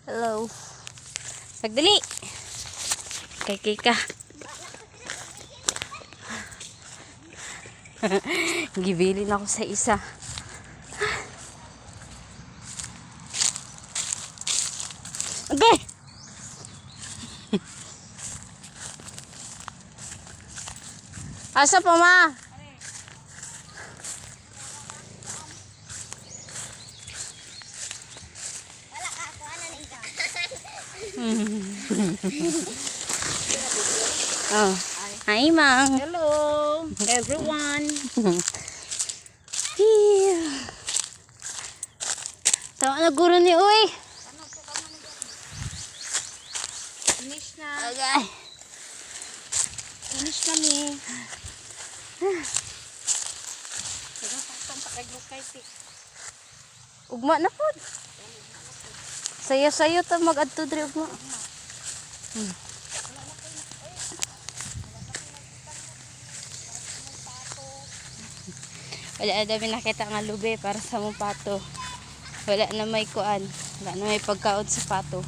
Hello. Sagdali. Kay ka. Gibilin ako sa isa. Okay. Asa pa ma? Oh. Hi, Mang. Hello, everyone. Tawa na guro ni Uy. Finish na. Okay. Finish kami. Ugma na po. Sayo-sayo ta mag-adto diri ugma. Wala na dami nakita nga lube para sa mong pato. Wala na may kuan. Wala na may pagkaon sa pato.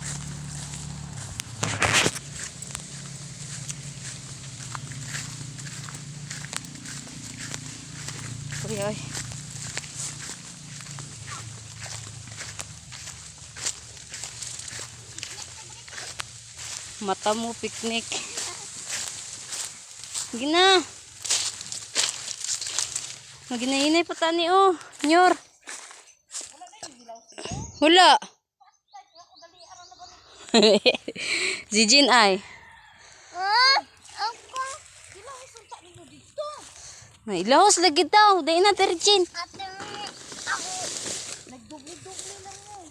Uy, uy. Mata mo picnic. Gina. Maginainay pa tani oh. Nyor. Hula. Si Jin ay. May ilahos lagi daw. Dahil na Jin. Nagdubli-dubli lang mo.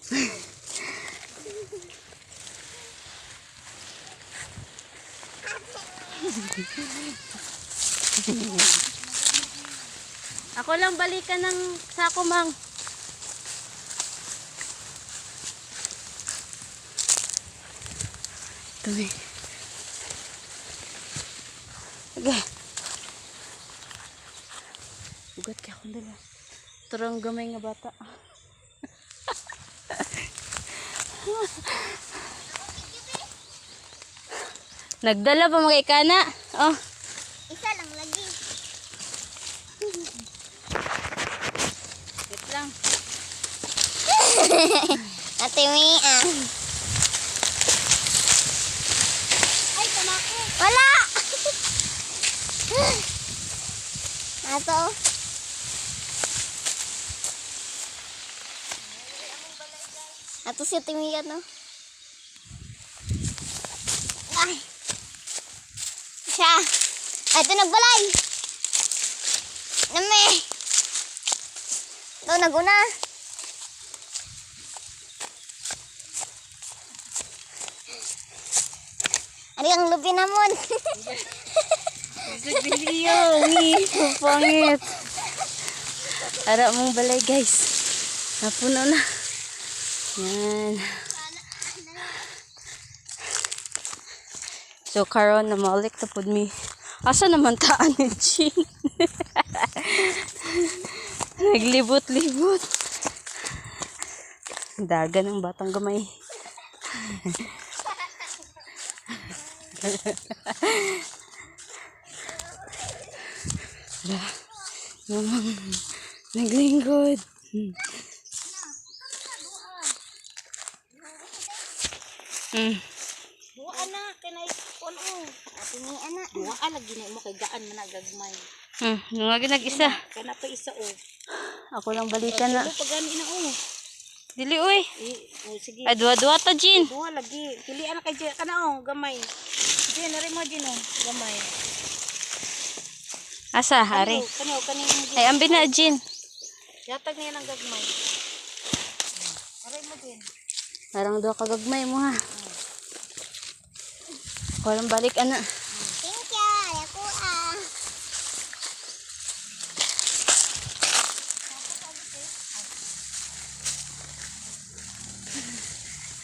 Ako lang balikan ng sako, Mang. Dumi. Aga. Ugat ka akong dala. Turang gamay nga bata. Nagdala pa mga ikana. Oh. Isa lang lagi. Wait lang. Ate Mia. Ay, tamako. Wala! Ato. Ato si Ate Mia, no? Ay. Siya. Ito nagbalay. Nami. Ito naguna. Ano yung lubi namon? Video, pangit. Harap mong balay, guys. Napuno na. Yan. So, karon na maulik na po mi. Asa naman taan ni Jin? Naglibot-libot. Daga ng batang gamay. Namang naglingkod. Buwa na, kanay puno. Ate Mia na. Buwa lagi na mo kay gaan man nagagmay. Nungagi nag-isa. Kana pa isa oh. Ako lang balikan na. Pag gani na oh. Dili, uy. Oh, sige. Ay, dua-dua ta, Jin. Buwa lagi. Pilian na kay Jin. Kana oh, gamay. Jin, nari mo Jin oh. Gamay. Asa, hari. Kani Ay, ambi na, Jin. Yatag niya ng gagmay. Nari mo Jin. Parang dua kagagmay mo, ha. Ako lang balik, ana. Thank you. Ako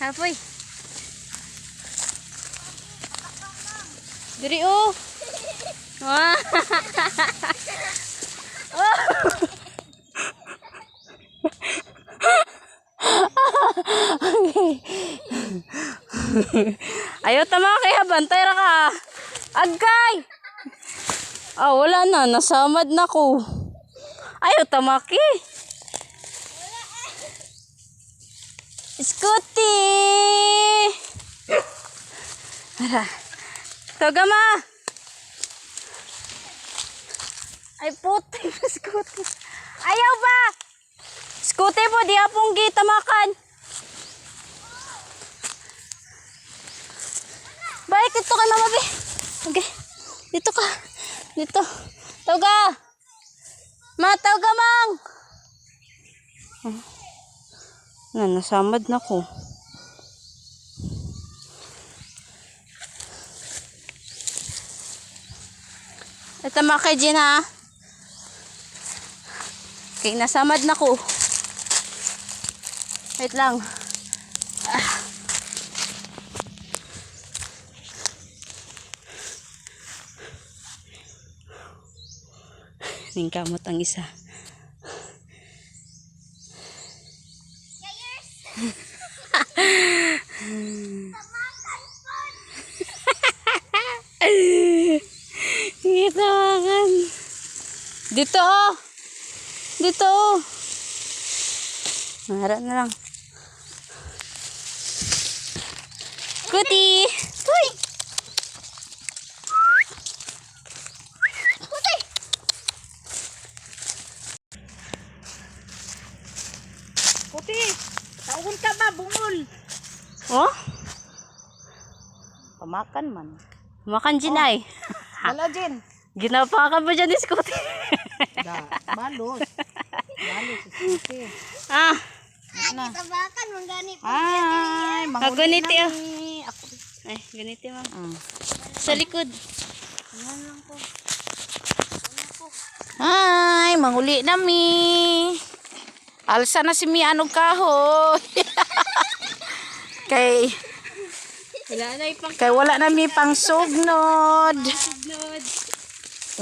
Hapoy. Diri, oh. Wah. Okay. Ayaw tama kaya bantay ra ka. Agkay. Ah, wala na. Nasamad na ko. Ayaw tamaki. Scooty! Toga ma! Ay puti na Scooty. Ayaw ba? Scooty po, di apong gitamakan. Balik dito kay mama be. Okay. Dito ka. Dito. Toga! Ma, toga mang! Nasamad na ko. Ito mga kay Jen ha. Okay, nasamad na ko. Wait lang. Ningkamot ang isa. Gitawakan. Dito oh. Dito oh. Harap na lang. Kuti. Uy. Kuti. Puti, taugon ka ba, bungol? Oh? Pamakan man. Makan Jinay. Wala Jen. Ginapakan ba dyan ni Scooty? Balos. Balos si Puti. Ah. Ano? Tabakan mong gani po. Ay, Ah, ganiti ah. Ako. Ay, ganiti ma'am. Sa likod. Ay, manguli na mi. Alsa na si mi anong kahoy. kay Wala na ipang kay wala na mi pang sugnod. sugnod.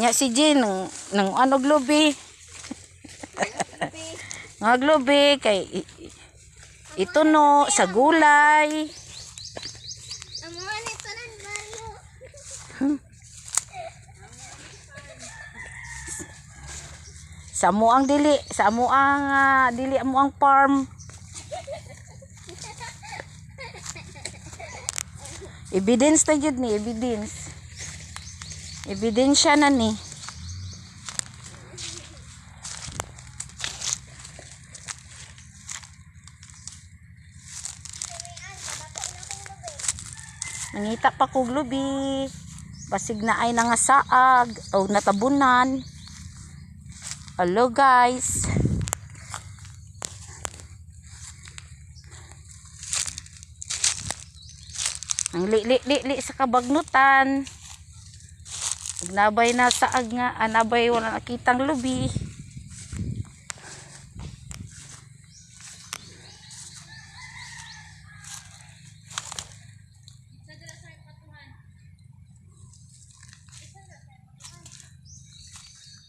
Nya si Jin nang ano globe. Nga globe kay ito no sa gulay. Amuan ito ng balo. Sa mo ang dili, sa mo ang dili mo ang farm. Evidence na yun ni, evidence. Ebidensya na ni. Nangita pa ko glubi. Basig na ay nangasaag o natabunan. Hello guys. Ang li sa kabagnutan. Nabay na saag nga, anabay wala nakitang lubi.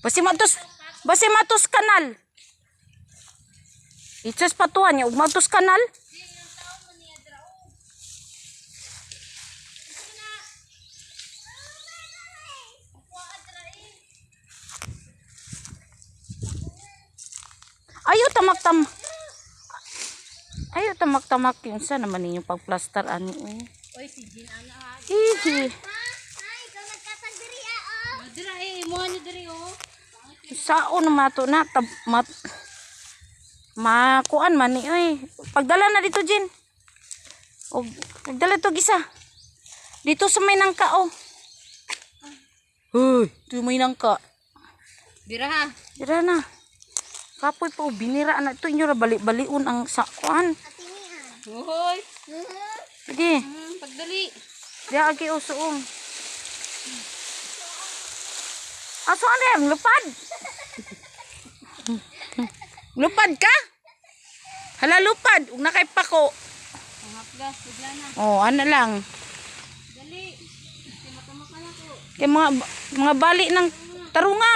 Basi matus kanal. Itas patuan niya, ug matus kanal. Ayaw tamak-tamak yun sa naman ninyong pagplaster ani. Oy, si Jin ana ha. Hihi. Ay, ikaw nagkatag diri ah. Dira mo ni diri oh. Sao na mato na makuan man ni oy. Pagdala na dito Jin. Og pagdala to gisa. Dito sa may nangka oh. Hoy, dito may nangka. Dira ha. Dira na. Kapoy pa binira na ito inyo ra bali-baliun ang sakuan. Hoy. Sige. Pagdali. Diya agi usuong. Aso ano lupad. Lupad ka? Hala lupad, ug nakay pako. Ang hapgas, bigla na. Oh, ano lang. Dali. Kasi matamakan ako. Kay mga bali ng tarunga.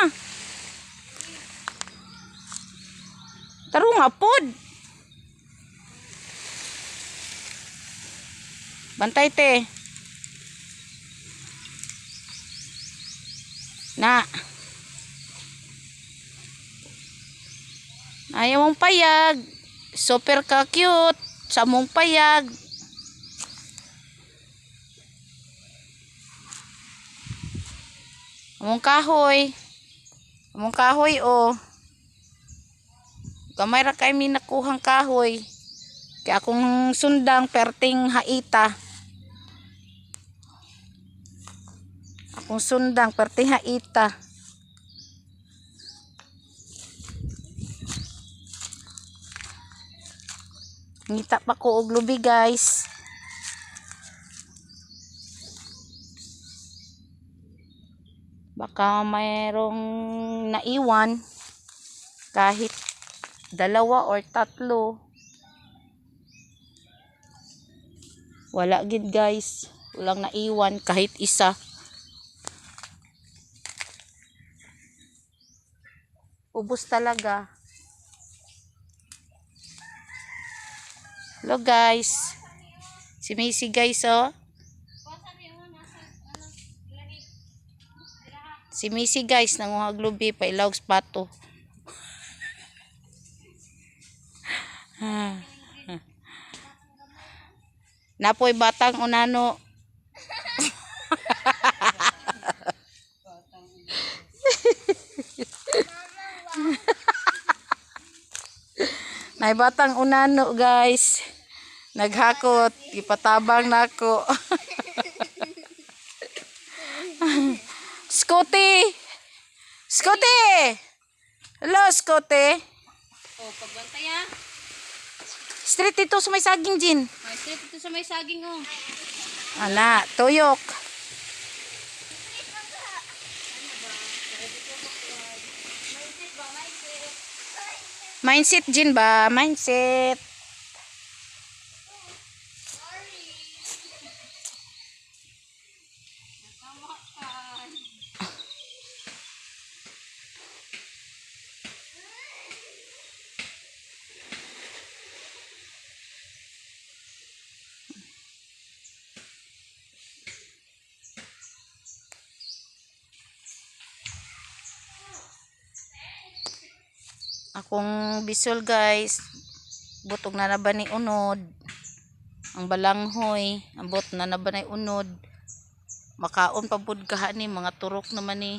Tarunga pod. Bantay te. Na. Ayaw mong payag. Super ka cute. Sa mong payag. Among kahoy. Among kahoy oh. Gamay ra kay mi nakuhang kahoy. Kaya akong sundang perting haita. Akong sundang perting haita. Ngita pa ko og lubi guys. Baka mayroong naiwan kahit 2 or 3. Wala gid guys. Walang naiwan kahit isa. Ubos talaga. Hello guys. Si Macy guys oh. Si Macy guys nanguhag lubi pa ilawg spato. Napoy batang unano. Nay batang unano guys. Naghakot, ipatabang nako. Scotty. Scotty. Hello Scotty. Oh, pagbantay ah. Straight dito sa may saging Jin. May straight ito sa may saging oh. Ala, tuyok. Mindset Jin ba? Mindset. Akong bisol guys. Butog na ba ni unod. Ang balanghoy, ambot na ba ni unod. Makaon pa pud kaha ni mga turok naman ni.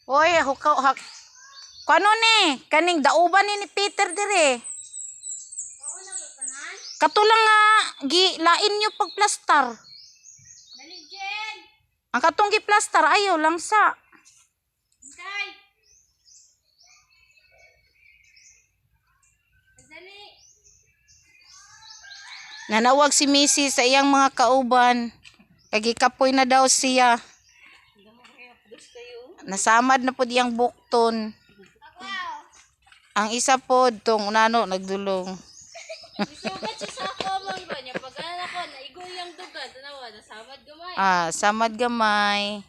Oy, hukaw hak. Kano ni? Kaning dauban ni Peter dire. Katulang nga gilain nyo pagplastar. Daligjen. Ang katong giplastar ayaw lang sa. Okay. Dali. Nanawag si Missy sa iyang mga kauban. Kagikapoy na daw siya. Nasamad na po diyang bukton. Ang isa po tong unano nagdulong. Isugat siya sa common ba niya. Pag ano ako, naigoy ang dugan. Tanawa, nasamad gamay. Ah, samad gamay.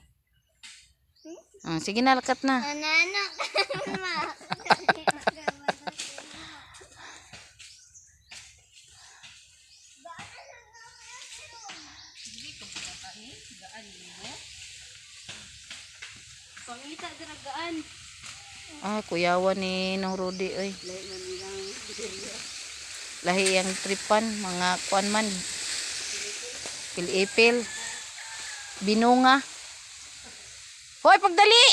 Sige na, lakat na. Anano. Pangita diragaan. Kuyawan ni nung Rudy oy. Lahi yang tripan mga kuan man. Pilipil. Binunga. Hoy, pagdali.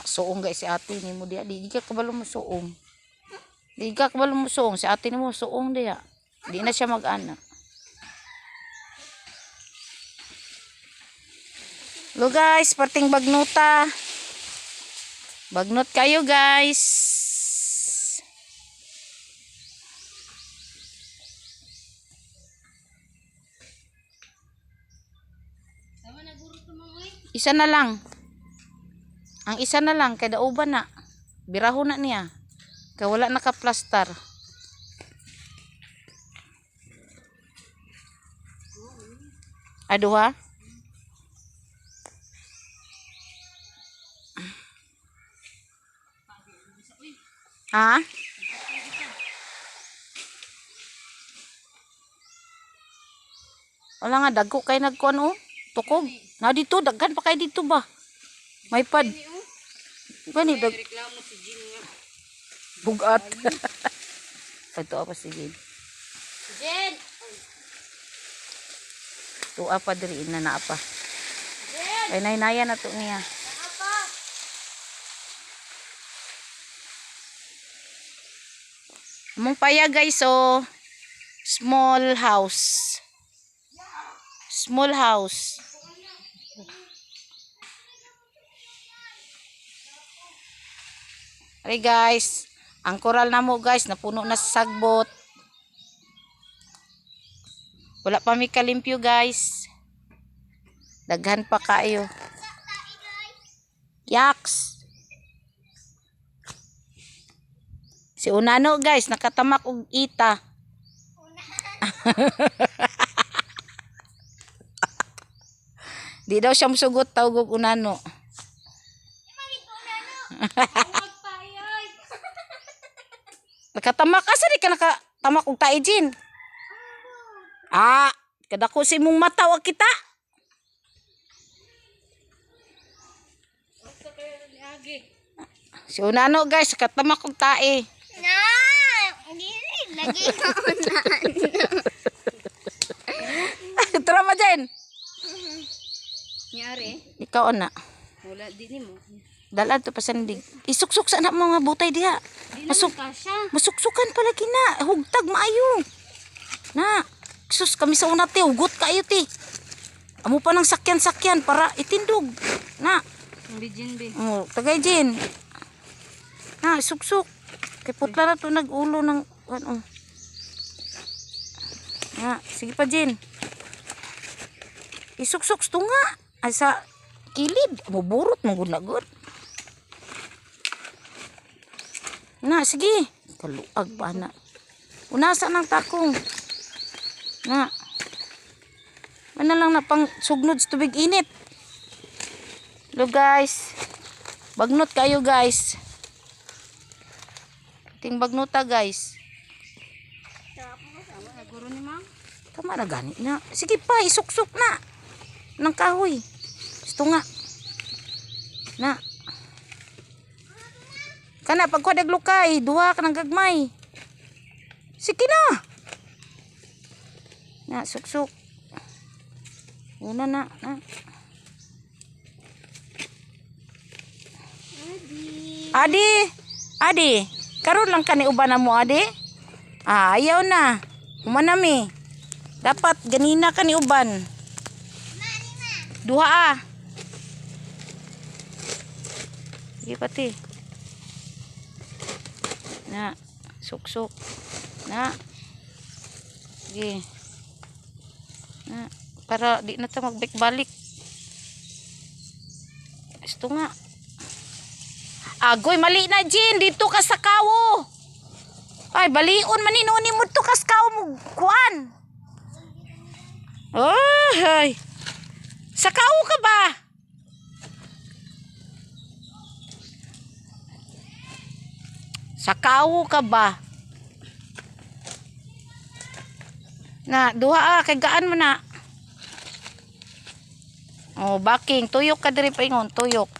Suong guys si ate ni mo dia. Di ka kabalo mo suong. Di ka kabalo mo suong. Si ate ni mo suong dia. Di na siya mag-ana. Hello guys, parting bagnuta. Bagnot kayo guys. Tama na guro tumangoy. Isa na lang. Ang isa na lang kay dauban na. Biraho na niya. Kay wala naka-plaster. Aduha. Ha? Wala nga, dagko kay nagkuan o. Tukog. Na dito, daghan pa kay dito ba? May pad. Gani, bugat. Ito apa si Jin? Jen! Tuwa pa diri na naapa. Ay naynaya na to niya. Mong paya guys, so small house. Small house. Okay guys, ang koral na mo guys, napuno na sa sagbot. Wala pa mi kalimpyo guys. Daghan pa kayo. Yaks. Si Unano guys, nakatamak og ita. Di daw siya musugot tawag og Unano. Nakatamak ka sa di ka nakatamak og taijin. Ah, kadako si mong mata wa kita. Si Unano guys, nakatamak og tae. Na! Dili, lagi na Tara ma dyan. Nyari? Ikaw ana. Wala, di ni mo. Dalan to pasandig. Isuksuk sa na mga butay diha. Masuk. Masuksukan pala kina. Hugtag maayo. Na. Sus kami sa una ti. Hugot kayo ti. Amo pa ng sakyan-sakyan para itindog. Na. Hindi Jen, be. Oh, tagay Jen. Na, suksuk. Kay putla na to nag-ulo ng ano. Na, sige pa Jen. Isuksuk to nga. Ay sa kilid. Maburot, magunagod. Na, sige. Kaluag pa na. Unasa ng takong. Na. Ano lang na pang sugnod sa tubig init. Hello guys. Bagnot kayo guys. Ting bagnuta guys. Guro ni Mang. Tama na gani na. Sige pa, isuksok na. Nang kahoy. Gusto nga. Na. Kana pagkuha daglukay, duha ka ng gagmay. Sige na. Na, suksok. Una na. Adi. Adi. Karon lang ka ni uban na mo, adi. Ah, ayaw na. Humanami. Dapat ganina ka ni uban. Duha ah. Sige pati. Na, suksok. Na. Sige. Na, para di na ta magbalik-balik. Gusto nga. Agoy, mali na Jin. Dito ka sa kawo. Ay, balion maninuni mo to kas kawo mo. Kuan. Oh, ay. Sa kawo ka ba? Sa kawo ka ba? Na, duha kay gaan mo na. Oh, baking. Tuyok ka diri paingon. Tuyok.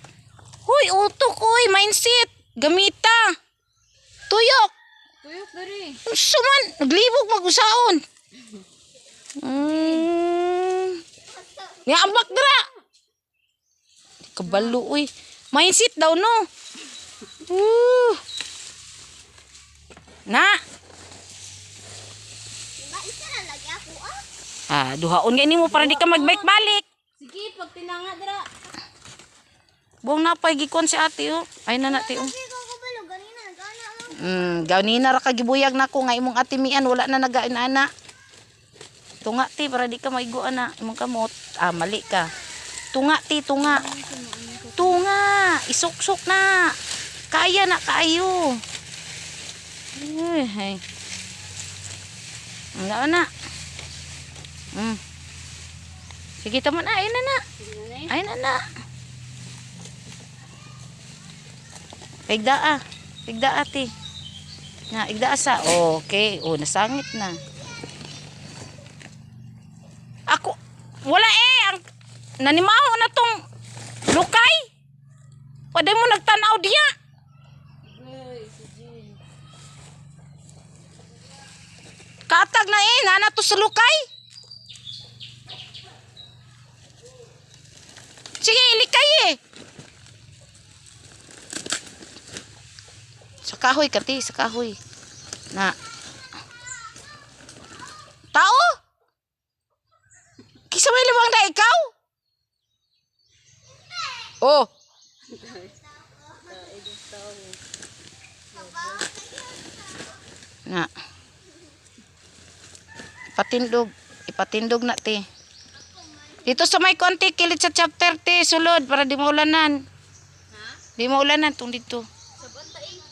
Huy, utok, uy. Mindset. Gamita. Tuyok. Tuyok dari. Suman. Naglibog mag-usaon. Nga, ambak dira. Kabalo, uy. Mindset daw, no? Na. Diba, isa na lagi ako, ah. Ah, duhaon nga nimo para di ka magbalik-balik. Sige, pag tinanga dira. Buong napay gikon si ate, oh. Ay na nati, oh. Sige ko kabalo, ganina, gana mo. Ganina ra kagibuyag nako nga imong ate mian wala na nagain ana. Tunga ti para di ka maigo ana imong kamot. Ah, mali ka. Tunga ti, tunga. Tunga. Isuksok na. Kaya na kayo. Ay. Wala na. Sige tama na. Ayun na. Ayun na. Igdaa. Igdaa ate. Na, igdaa sa. Okay. Oh, nasangit na. Ako, wala ang nanimaho na tong lukay. Pwede mo nagtanaw diya. Katag na nana to sa lukay. Sige, ilikay Sa kahoy kati, sa kahoy. Na. Tao? Kisa may limang na ikaw? Oh. Na. Ipatindog na ti. Dito sa may konti kilit sa chapter ti sulod para di maulanan. Di maulanan tong dito.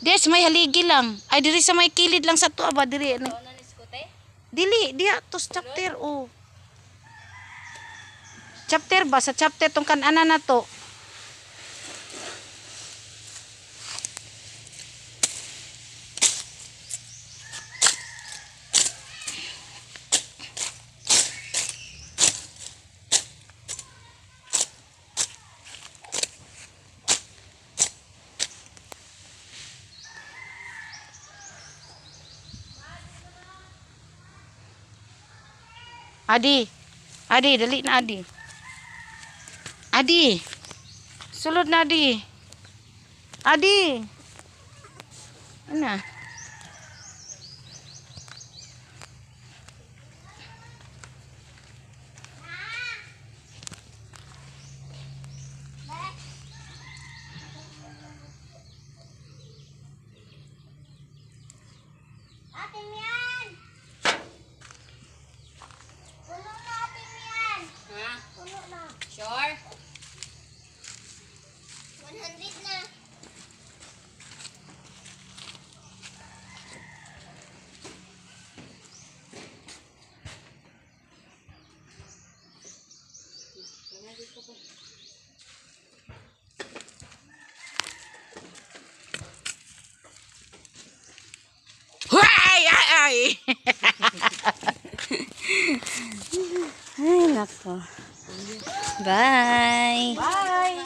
Des may haligi lang. Ay diri sa may kilid lang sa tuwa ba diri. Dili, diya to sa chapter oh. Chapter ba sa chapter tong kanana na to. Adi, dali na Adi. Adi, sulod na Adi. Adi. Ano? Atin yan! Puno na atin yan! Ha? Puno na. Sure? 100 na. Ay. Ay, nako. Bye. Bye.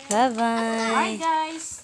Bye-bye. Bye guys.